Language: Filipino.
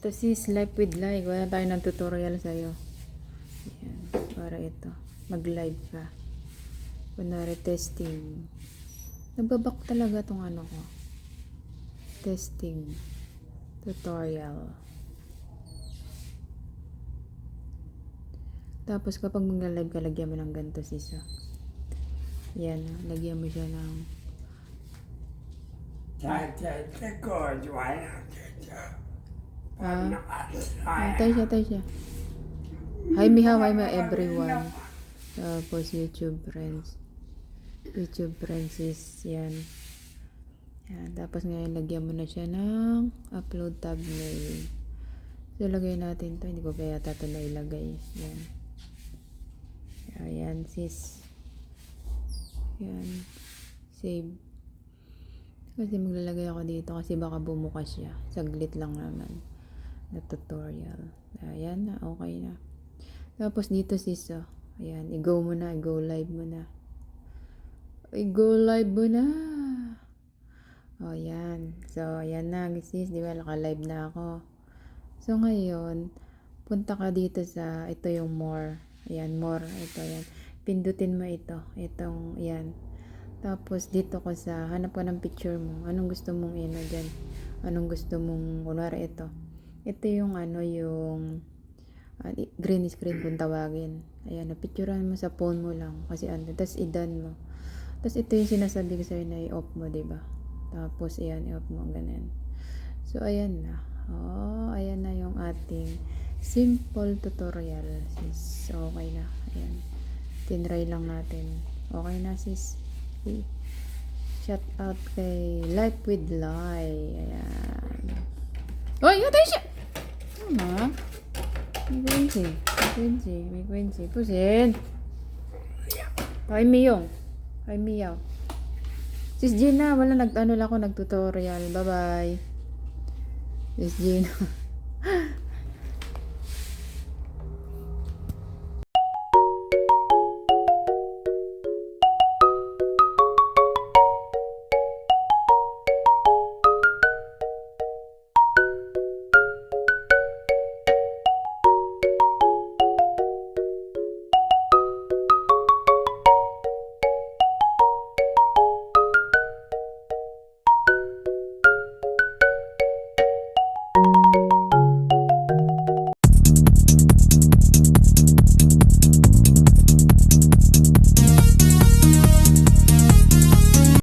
Ito sis, live with live. Wala tayo ng tutorial sa'yo. Ayan, para ito. Mag-live ka. Kunwari, testing. Nagbabak talaga tong ano ko. Testing. Tutorial. Tapos kapag mag-live ka, lagyan mo ng ganito sis. Yan, lagyan mo siya ng tayo siya. Hi Miha, hi ma everyone. Tapos YouTube friends. YouTube friends is yan. Yan. Tapos ngayon lagyan mo na siya ng upload thumbnail. So lagay natin to. Hindi ko pa yata ito nailagay. Yan. Ayan sis. Yan. Save. Kasi maglalagay ako dito kasi baka bumukas siya. Saglit lang naman na tutorial. Ayan na. Okay na. Tapos dito sis. Ayan. I-go mo na. I-go live mo na. I-go live mo na. O yan. So ayan na sis. Di ba naka-live na ako. So ngayon punta ka dito sa ito yung more. Ayan. More. Ito yan. Pindutin mo ito. Itong yan. Tapos dito ko sa hanap ka ng picture mo. Anong gusto mong dyan? Anong gusto mong kunwari ito. Ito yung yung green screen kung tawagin. Ayan, napicturean mo sa phone mo lang kasi tapos i-done mo. Tapos ito yung sinasabi ko sa'yo na i-off mo, 'di ba? Tapos ayan, i-off mo ganun. So ayan na. Ayan na yung ating simple tutorial, sis. So, okay na. Ayan. Tinry lang natin. Okay na, sis. Shout out kay Life with Lai. Ayan. Oy, tayo siya! Tama. May Quincy. Pusin. Ay, Miyong. Ay, Miyaw. Sis Gina, wala nag-tutorial. Bye-bye. Sis Gina.